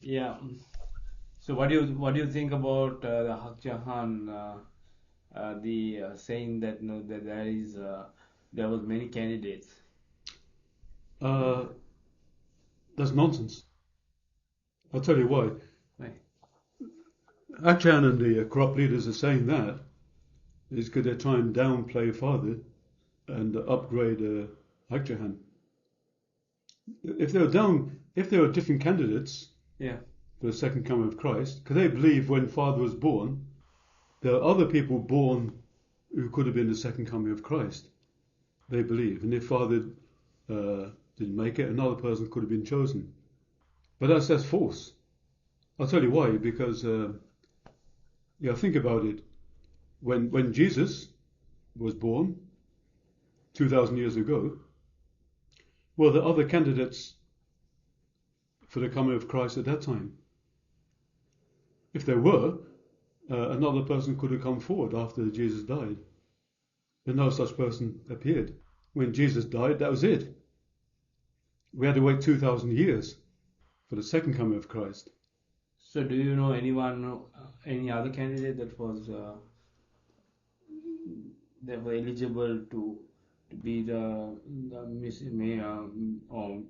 Yeah. So what do you think about the Haq Jahan, the saying that that there was many candidates? Uh, that's nonsense. I'll tell you why. Right. Achan and the corrupt leaders are saying that is because they're trying to downplay Father and upgrade Akjahan. If there were different candidates Yeah. for the second coming of Christ, because they believe when Father was born, there are other people born who could have been the second coming of Christ. They believe, and if Father didn't make it, another person could have been chosen. But that's false. I'll tell you why. Because think about it. When Jesus was born 2,000 years ago, were there other candidates for the coming of Christ at that time? If there were, another person could have come forward after Jesus died. But no such person appeared. When Jesus died, that was it. We had to wait 2,000 years for the second coming of Christ. So do you know any other candidate that were eligible to be the Miss May or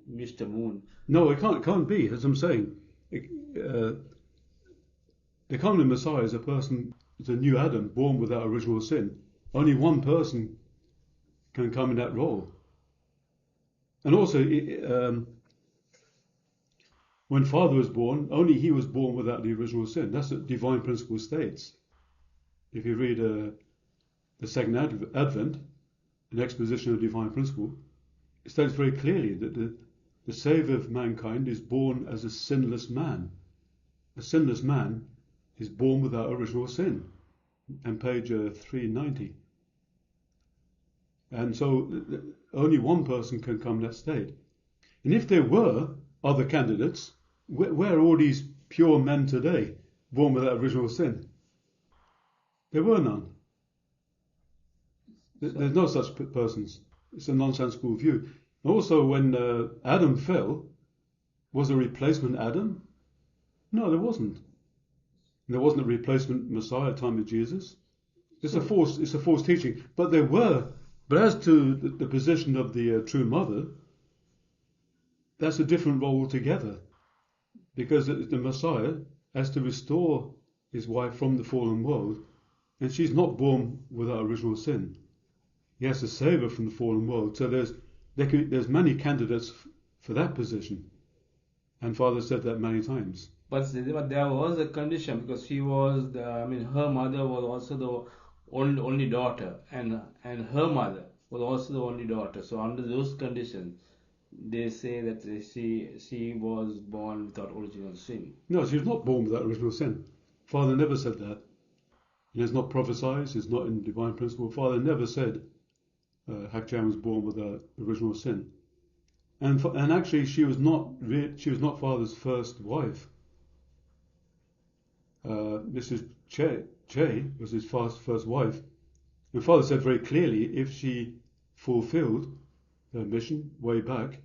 Mr. Moon? No, it can't be, as I'm saying. The coming Messiah is is a new Adam, born without original sin. Only one person can come in that role. And also, when Father was born, only he was born without the original sin. That's what divine principle states. If you read the second Advent, an exposition of divine principle, it states very clearly that the Saviour of mankind is born as a sinless man. A sinless man is born without original sin. And page 390. And so only one person can come that state. And if there were other candidates, where are all these pure men today, born without original sin? There were none. There's no such persons. It's a nonsensical view. Also, when Adam fell, was a replacement Adam? No, there wasn't. There wasn't a replacement Messiah at the time of Jesus. It's a false teaching. But there were. But as to the position of the true mother, that's a different role altogether. Because the Messiah has to restore his wife from the fallen world, and she's not born without original sin. He has to save her from the fallen world. So there's many candidates for that position, and Father said that many times. But there was a condition because her mother was also the only daughter, and her mother was also the only daughter. So under those conditions, they say that she was born without original sin. No, she was not born without original sin. Father never said that. He has not prophesied. It's not in divine principle. Father never said Hakchan was born without original sin. And actually, she was not Father's first wife. Mrs. Che was his first wife. And Father said very clearly, if she fulfilled her mission way back,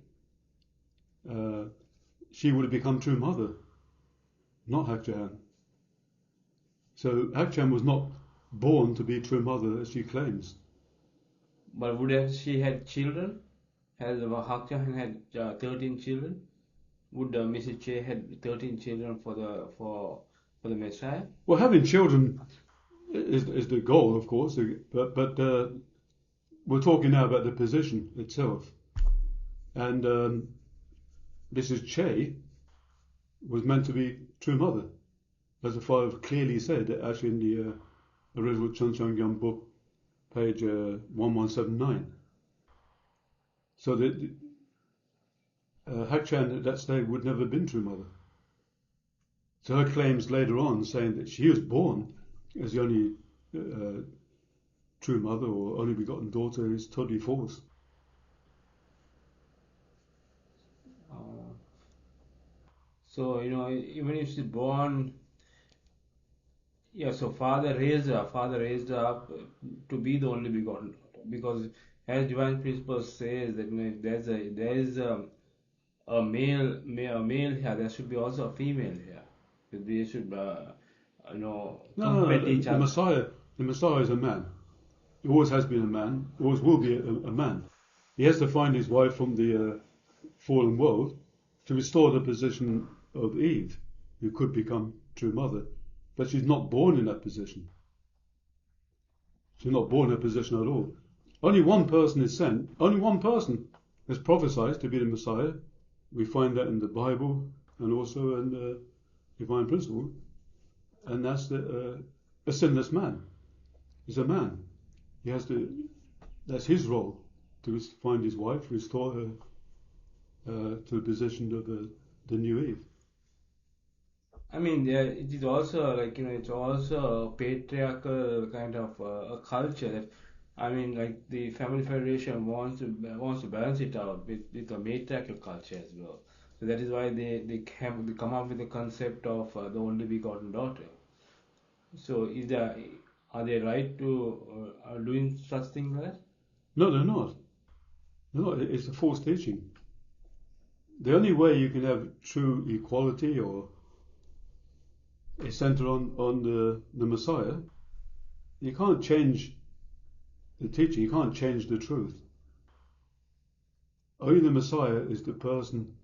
she would have become true mother, not Hakchan. So Hakchan was not born to be true mother as she claims. But would she had children? Has Hakchan had 13 children? Would Mrs. Che had 13 children for the Messiah? Well, having children is the goal, of course, but we're talking now about the position itself. And Mrs. Che was meant to be true mother, as the Father clearly said, actually in the original Chuncheongyang book, page 1179. So that Hakchan at that stage would never have been true mother. So her claims later on saying that she was born as the only true mother or only begotten daughter is totally false. So even if she's born, yeah. So Father raised her up to be the only begotten daughter, because as divine principle says that if there is a male here, there should be also a female here. They should, compete each The other. Messiah is a man. He always has been a man. Always will be a man. He has to find his wife from the fallen world to restore the position of Eve, who could become true mother. But she's not born in that position. She's not born in that position at all. Only one person is sent. Only one person is prophesied to be the Messiah. We find that in the Bible and also in the Divine Principle. And that's a sinless man. He's a man. He has to. That's his role, to find his wife, restore her to the position of the new Eve. I mean, it is also it's also a patriarchal kind of a culture that, I mean, like the Family Federation wants to balance it out with a matriarchal culture as well. So that is why they come up with the concept of the only begotten daughter. So are they right to doing such things like that? No, they're not. They're not. It's a false teaching. The only way you can have true equality or is centered on the Messiah, you can't change the teaching, you can't change the truth. Only the Messiah is the person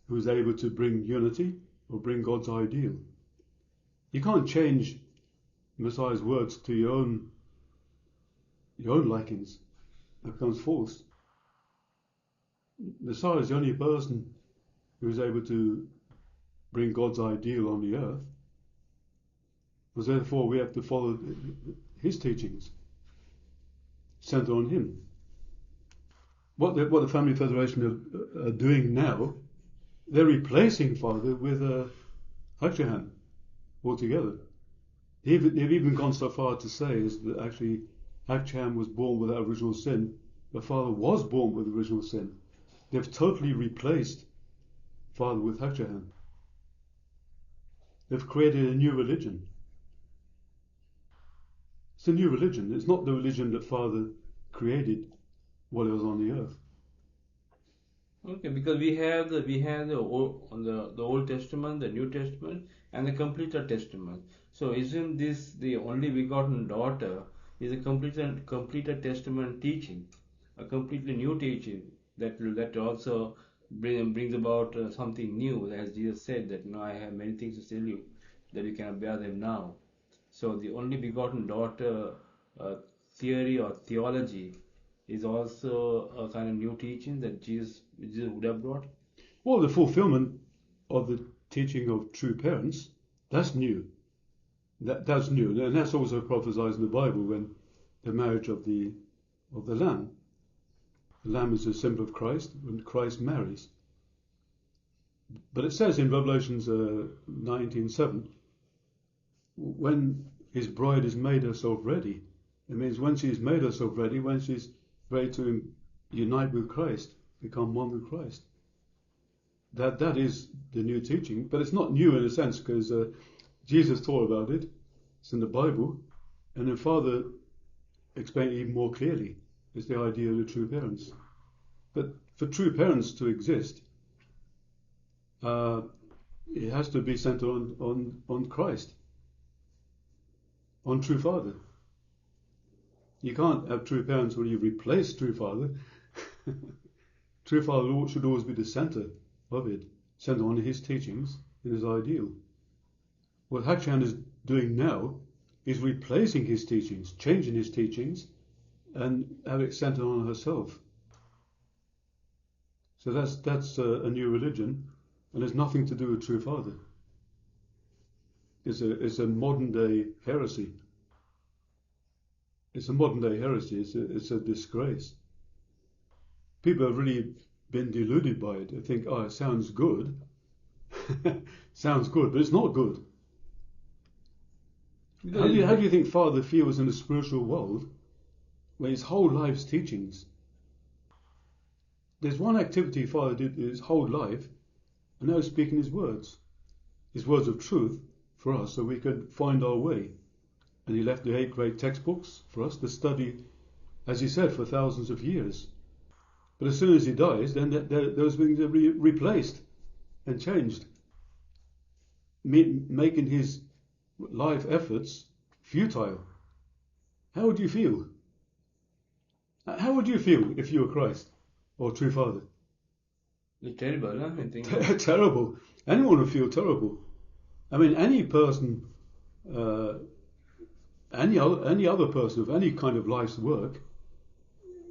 who is able to bring unity or bring God's ideal. You can't change Messiah's words to your own likings. That becomes false. Messiah is the only person who is able to bring God's ideal on the earth. So therefore we have to follow his teachings, centered on him. What the Family Federation are doing now, they're replacing Father with Abraham altogether. They've even gone so far to say is that actually Abraham was born without original sin, but Father was born with original sin. They've totally replaced Father with Abraham. They've created a new religion. It's a new religion. It's not the religion that Father created while he was on the earth. Okay, because we have the Old Testament, the New Testament, and the completed Testament. So isn't this the only begotten daughter is a completed Testament teaching, a completely new teaching that also brings about something new, as Jesus said that I have many things to tell you that you cannot bear them now. So the only begotten daughter theory or theology is also a kind of new teaching that Jesus would have brought. Well, the fulfillment of the teaching of true parents, that's new. That's new, and that's also prophesied in the Bible when the marriage of the Lamb. The Lamb is a symbol of Christ when Christ marries. But it says in Revelations 19:7, when his bride has made herself ready, it means when she's made herself ready, when she's ready to unite with Christ, become one with Christ. That is the new teaching, but it's not new in a sense because Jesus taught about it. It's in the Bible, and the Father explained it even more clearly. It's the idea of the true parents. But for true parents to exist, it has to be centered on Christ, on true Father. You can't have true parents when you replace true Father. True Father should always be the center of it, centered on his teachings and his ideal. What Hachan is doing now is replacing his teachings, changing his teachings, and have it centered on herself. So that's a new religion, and has nothing to do with true Father. It's a modern day heresy. It's a modern day heresy. It's a disgrace. People have really been deluded by it. They think, oh, it sounds good. Sounds good, but it's not good. How do you think Father feels in the spiritual world when his whole life's teachings? There's one activity Father did his whole life, and now he's speaking his words of truth for us, so we could find our way. And he left the 8 great textbooks for us to study, as he said, for thousands of years. But as soon as he dies, then those things are replaced and changed, making his life efforts futile. How would you feel? How would you feel if you were Christ or true Father? It's terrible, huh? I think. Terrible. Anyone would feel terrible. I mean, any person, any other person of any kind of life's work,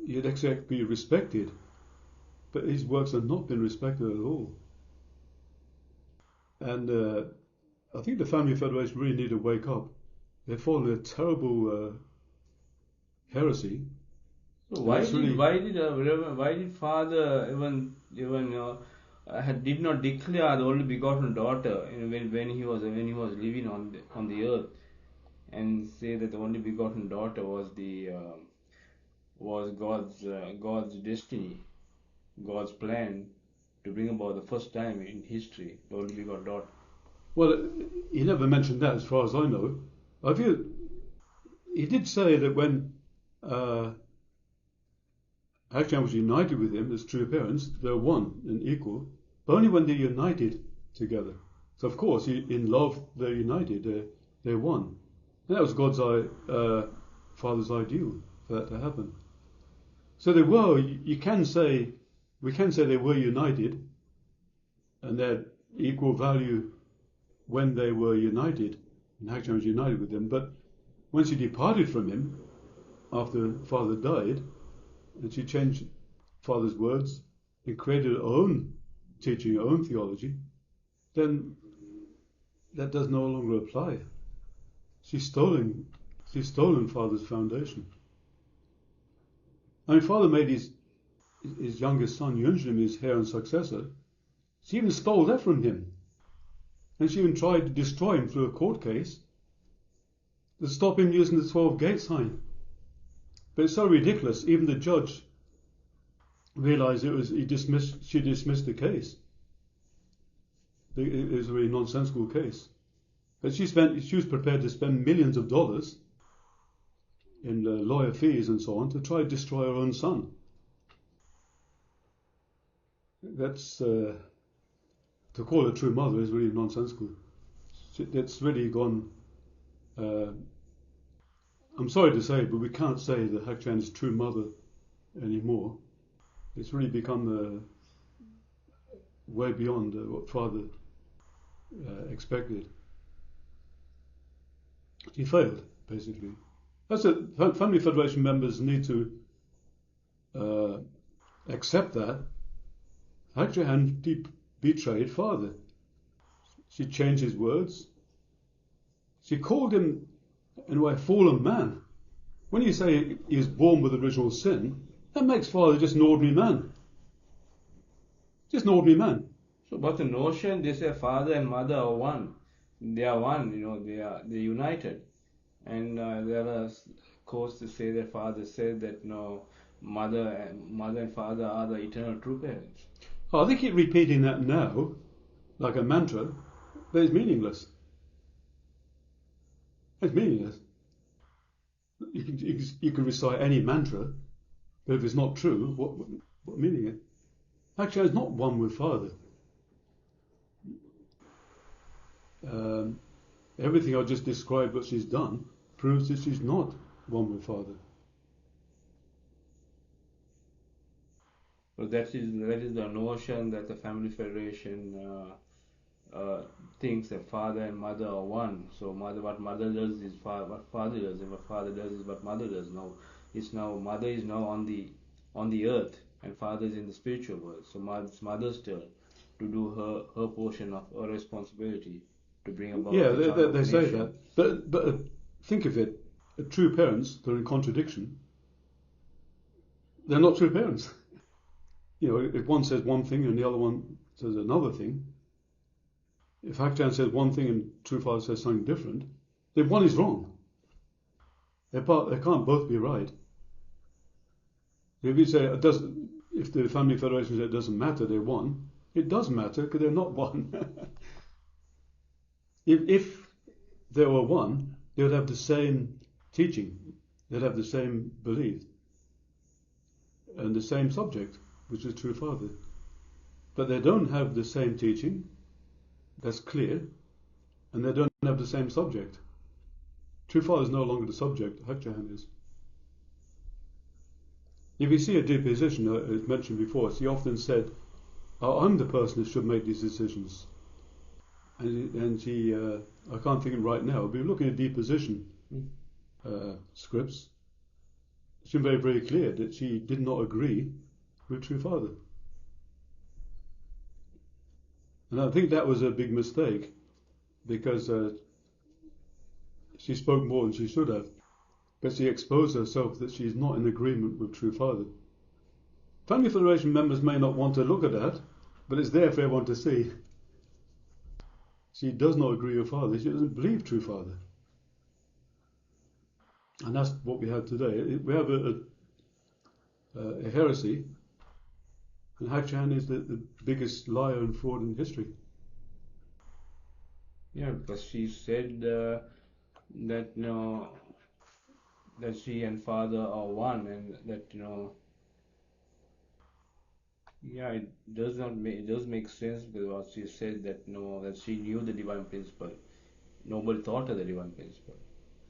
you'd expect to be respected, but his works have not been respected at all. And I think the Family Federation really need to wake up. They've fallen a terrible heresy. So why did Father even did not declare the only begotten daughter when he was living on the earth, and say that the only begotten daughter was God's destiny, God's plan to bring about the first time in history the only begotten daughter? Well, he never mentioned that, as far as I know. I feel he did say that when Hakchan was united with him as true parents, they're one and equal, but only when they're united together. So of course, in love, they're united, they're one. And that was God's Father's ideal for that to happen. So they were. We can say they were united, and they had equal value when they were united, and Hakchan was united with them. But when she departed from him after Father died, and she changed Father's words and created her own teaching, her own theology, then that does no longer apply. She's stolen Father's foundation. I mean, Father made his youngest son, Yunjin, his heir and successor. She even stole that from him. And she even tried to destroy him through a court case to stop him using the 12 gate sign. But it's so ridiculous, even the judge realized she dismissed the case. It was a really nonsensical case. But she was prepared to spend millions of dollars in lawyer fees and so on to try to destroy her own son. That's to call her true mother is really nonsensical. It's really gone. I'm sorry to say, but we can't say that Hakchan is true mother anymore. It's really become way beyond what Father expected. He failed, basically. That's it. Family Federation members need to accept that Hakchan betrayed Father. She changed his words. She called him, in a way, a fallen man. When you say he was born with original sin, that makes Father just an ordinary man. Just an ordinary man. So, but the notion they say father and mother are one. They are one. They're united. And there are quotes to say that Father said that mother and father are the eternal true parents. Oh, they keep repeating that now, like a mantra, but it's meaningless. It's meaningless. You can recite any mantra, but if it's not true, what meaning it? Actually, it's not one with Father. Everything I just described what she's done proves that she's not one with Father. So that is the notion that the Family Federation thinks that father and mother are one. So what mother does is what father does, and what father does is what mother does. Mother is now on the earth, and father is in the spiritual world. So it's mother's turn to do her portion of her responsibility to bring about. Yeah, they say that, but think of it: true parents, they're in contradiction. They're not true parents. If one says one thing and the other one says another thing, if Hakchan says one thing and True Father says something different, then one is wrong. They can't both be right. If you say if the Family Federation says it doesn't matter, they're one, it does matter because they're not one. If they were one, they would have the same teaching, they'd have the same belief, and the same subject. which is true father. But they don't have the same teaching, that's clear, and they don't have the same subject. True father is no longer the subject, Hakchahan is. If you see a deposition, as mentioned before, she often said, I'm the person who should make these decisions. And she, I can't think of it right now, but looking at deposition scripts, she made very, very clear that she did not agree with true father. And I think that was a big mistake, because she spoke more than she should have. But she exposed herself that she's not in agreement with true father. Family Federation members may not want to look at that, but it's there for everyone to see. She does not agree with father. She doesn't believe true father. And that's what we have today. We have a heresy, and Hakchan is the biggest liar and fraud in history. Yeah, because she said that that she and father are one, and that it does make sense, because what she said, that that she knew the divine principle. Nobody taught her the divine principle.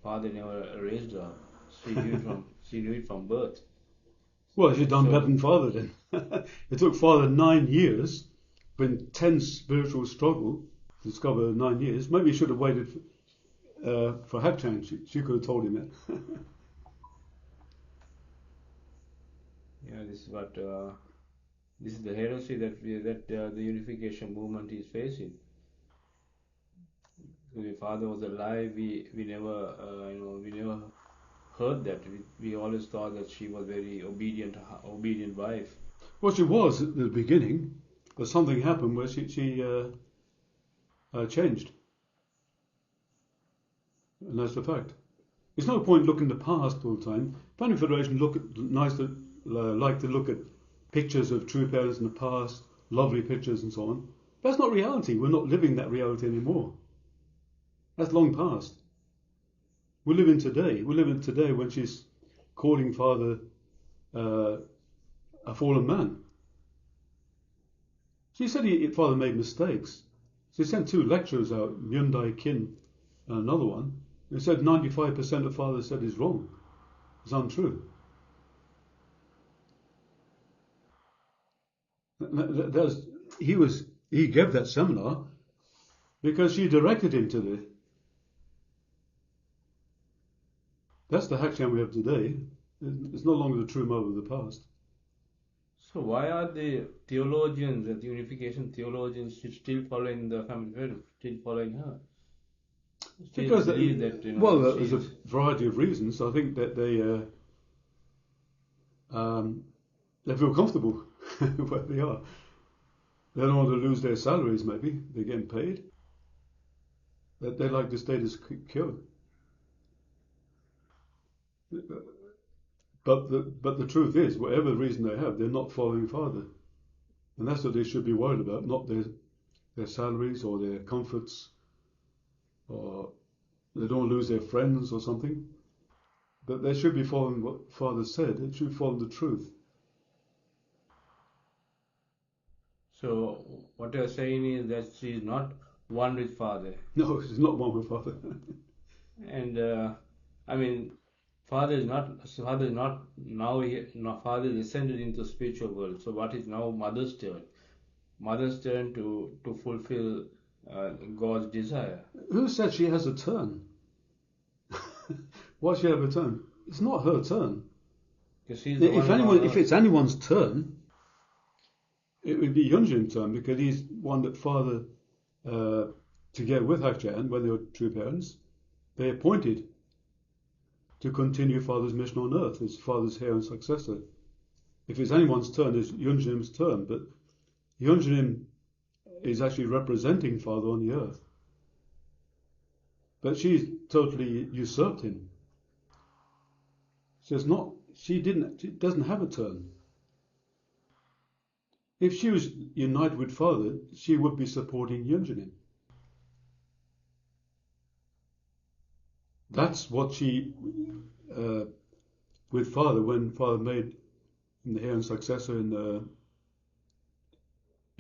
Father never raised her. She knew it from birth. Well, she'd done better than father then. It took father 9 years, for intense spiritual struggle, to discover 9 years. Maybe he should have waited for Hakchan. She could have told him it. Yeah, this is the heresy that the unification movement is facing. When my father was alive, we never heard that. We always thought that she was very obedient wife. Well, she was at the beginning, but something happened where she changed. And that's the fact. It's no point looking at the past all the time. Family Federation like to look at pictures of true parents in the past, lovely pictures and so on. That's not reality. We're not living that reality anymore. That's long past. We live in today. We live in today when she's calling father a fallen man. She said father made mistakes. She sent 2 lectures out, Hyundai Kin and another one. They said 95% of father said is wrong. It's untrue. He gave that seminar because she directed him to it. That's the Hakchan we have today. It's no longer the true mother of the past. So why are the theologians, the unification theologians, still following the family faith, still following her? Still Because believe that there's a variety of reasons. I think that they feel comfortable where they are. They don't want to lose their salaries. Maybe they're getting paid. They like the status quo. But the truth is, whatever reason they have, they're not following father, and that's what they should be worried about, not their salaries or their comforts, or they don't lose their friends or something. But they should be following what father said. They should follow the truth. So what you're saying is that she is not one with father. No, she's not one with father. And I mean, father is not now. Father is ascended into the spiritual world. So what is now mother's turn? Mother's turn to fulfill God's desire. Who said she has a turn? Why should she have a turn? It's not her turn. If it's anyone's turn, it would be Yunjin's turn, because he's one that father, together with Hakchan, when they were true parents, they appointed to continue father's mission on earth as father's heir and successor. If it's anyone's turn, it's Yunjin's turn, but Yunjin is actually representing father on the earth. But she's totally usurped him. She doesn't have a turn. If she was united with father, she would be supporting Yunjin. That's what she, with father, when father made him the heir and successor in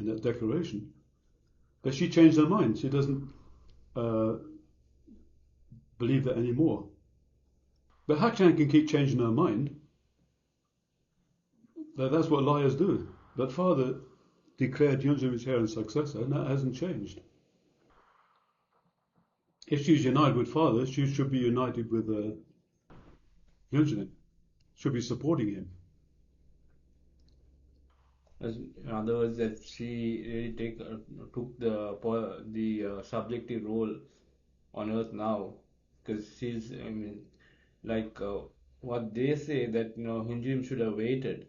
in that declaration. But she changed her mind. She doesn't believe that anymore. But Hakchan can keep changing her mind. That's what liars do. But Father declared Yunjin was heir and successor, and that hasn't changed. If she's united with Father, she should be united with Yunjin. Should be supporting him. In other words, that she really took the subjective role on earth now, because she's, I mean, like what they say, that Hunjim should have waited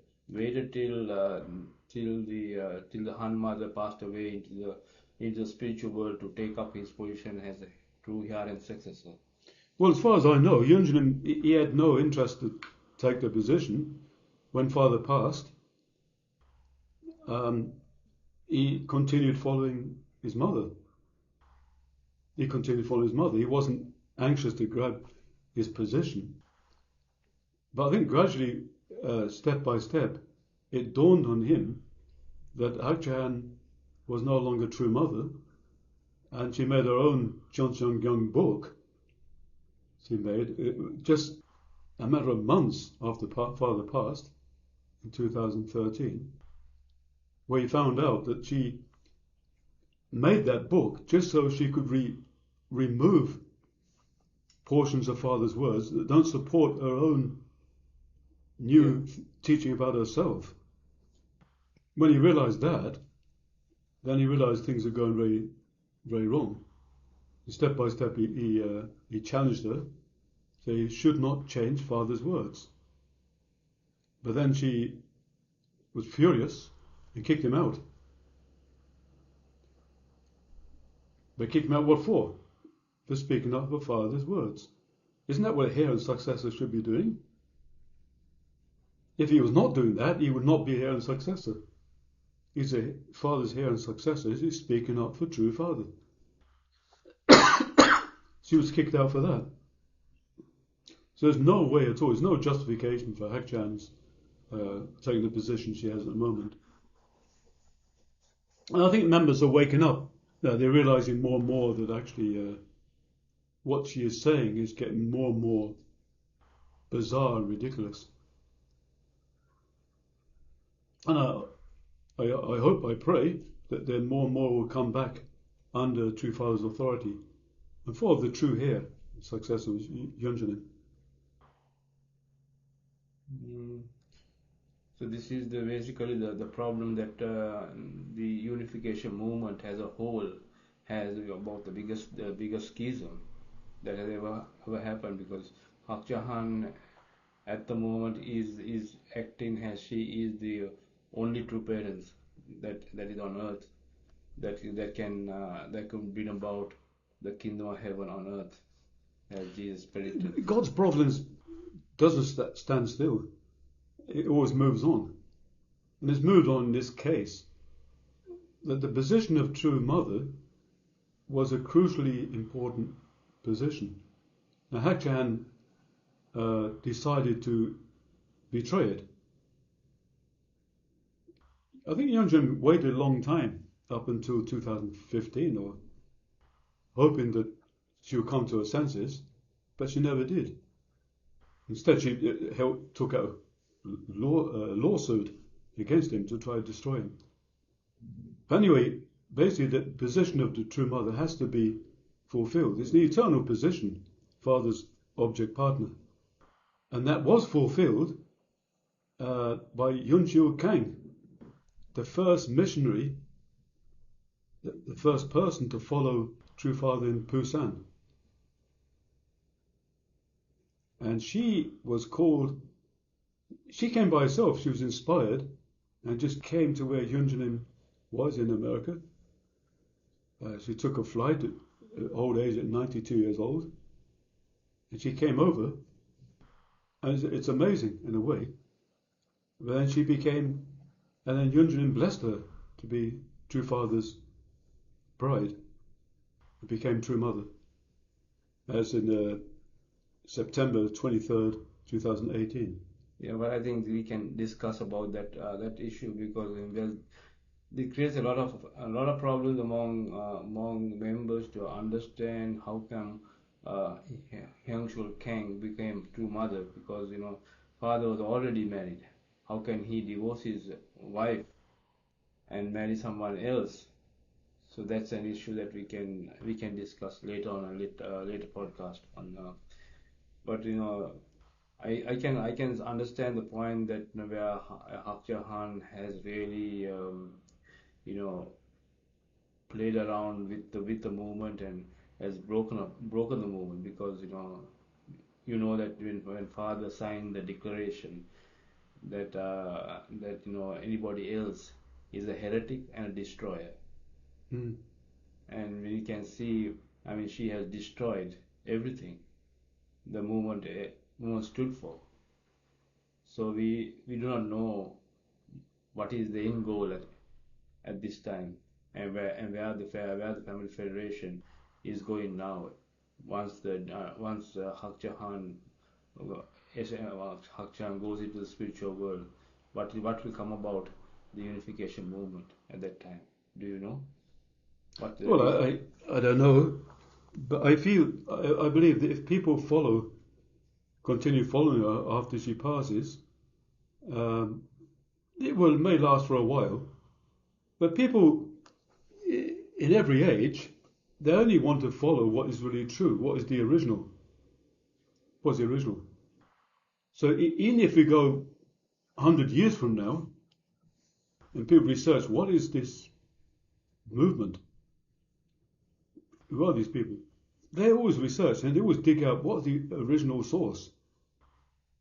till the Han mother passed away into the spiritual world to take up his position as a true heir and successor. Well, as far as I know, Yunjin, he had no interest to take the position when Father passed. He continued following his mother. He wasn't anxious to grab his position. But I think gradually, step by step, it dawned on him that Hakchan was no longer true mother, and she made her own Jeonseongyung book. She made just a matter of months after Father passed in 2013, where he found out that she made that book just so she could remove portions of Father's words that don't support her own new teaching about herself. When he realized that, then he realized things are going very, very wrong. Step by step, he challenged her, so he should not change Father's words. But then she was furious and kicked him out. But kicked him out what for? For speaking up for Father's words. Isn't that what a heir and successor should be doing? If he was not doing that, he would not be heir and successor. He's a Father's heir and successor. He's speaking up for true Father. She was kicked out for that. So there's no way at all, there's no justification for Hakchan's taking the position she has at the moment. And I think members are waking up. They're realizing more and more that actually what she is saying is getting more and more bizarre and ridiculous. And I hope, I pray, that then more and more will come back under True Father's authority and follow the true heir, successor was Yunjin. So this is basically the problem that the unification movement as a whole has about the biggest schism that has ever happened, because Hakchan at the moment is acting as she is the only true parents that is on earth that can bring about the kingdom of heaven on earth, as Jesus predicted. God's providence doesn't stand still. It always moves on. And it's moved on in this case that the position of true mother was a crucially important position. Now Hakchan decided to betray it. I think Yunjin waited a long time, up until 2015, or hoping that she would come to her senses, but she never did. Instead, she took out a lawsuit against him to try to destroy him. But anyway, basically the position of the true mother has to be fulfilled. It's the eternal position, Father's object partner. And that was fulfilled by Yunjiu Kang, the first missionary, the first person to follow True Father in Busan. And she came by herself. She was inspired and just came to where Yunjin was in America. She took a flight at old age, at 92 years old. And she came over. And it's amazing in a way. But then and then Yunjin blessed her to be True Father's bride. It became True Mother. As in September 23rd, 2018. Yeah, but I think we can discuss about that issue, because it creates a lot of problems among members to understand how come uh, Hyangshul Kang became true mother, because father was already married. How can he divorce his wife and marry someone else? So that's an issue that we can discuss later on a later podcast on. But I can understand the point that where Hak Jahan has really you know played around with the movement and has broken the movement, because that when father signed the declaration that anybody else is a heretic and a destroyer. Mm. And we can see, I mean, she has destroyed everything the movement stood for. So we do not know what is the end goal at this time, and where the family federation is going now. Once Hak Jahan Hak Jahan goes into the spiritual world, what will come about the unification movement at that time? Do you know what the Well, vision? I don't know, but I believe that if people continue following her after she passes, um, it may last for a while. But people in every age, they only want to follow what is really true, what is the original. What's the original? So even if we go 100 years from now and people research what is this movement, who are these people, they always research and they always dig out what's the original source.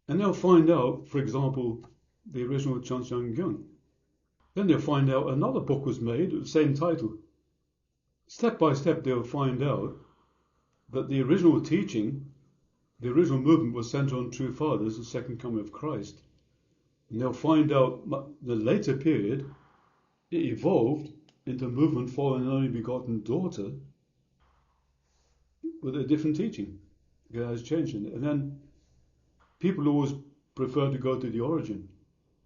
And they'll find out, for example, the original Cheonseong-gyeong. Then they'll find out another book was made with the same title. Step by step, they'll find out that the original teaching, the original movement was centered on true fathers, the second coming of Christ. And they'll find out the later period, it evolved into a movement following an only begotten daughter with a different teaching. It has changed. And then people always prefer to go to the origin.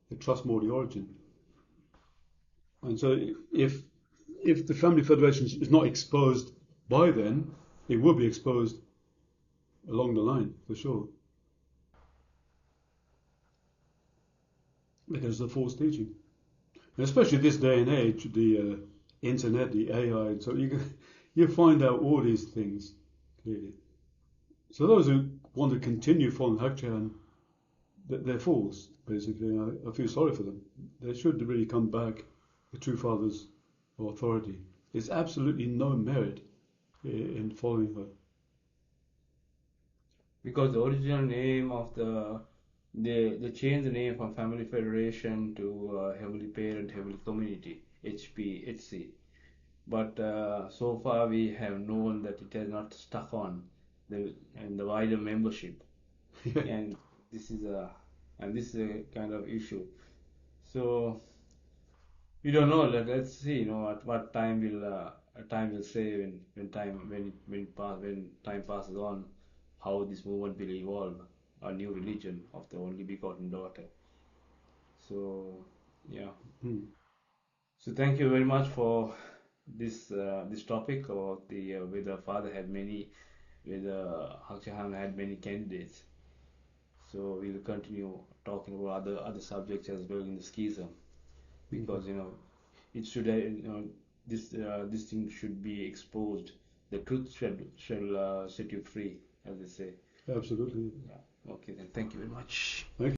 They trust more the origin. And so if the family federation is not exposed by then, it will be exposed along the line for sure, because of the false teaching, and especially this day and age, the internet, the AI, and so you find out all these things clearly. So those who want to continue following Hakchan, they're fools basically. I feel sorry for them. They should really come back to true fathers of authority. There's absolutely no merit in following her. Because the original name of they changed the name from Family Federation to Heavenly Parent Heavenly Community, HPHC. But so far we have known that it has not stuck on the wider membership, and this is a this is a kind of issue. So we don't know. Let's see. At what time will say when time passes on, how this movement will evolve a new religion of the only begotten daughter. So yeah. Hmm. So thank you very much for this topic about the whether father had many whether Hak Jahan had many candidates. So we will continue talking about other subjects as well in the schism, Okay. because it should this thing should be exposed. The truth shall set you free, as they say. Absolutely. Yeah. Okay then. Thank you very much. Thank you.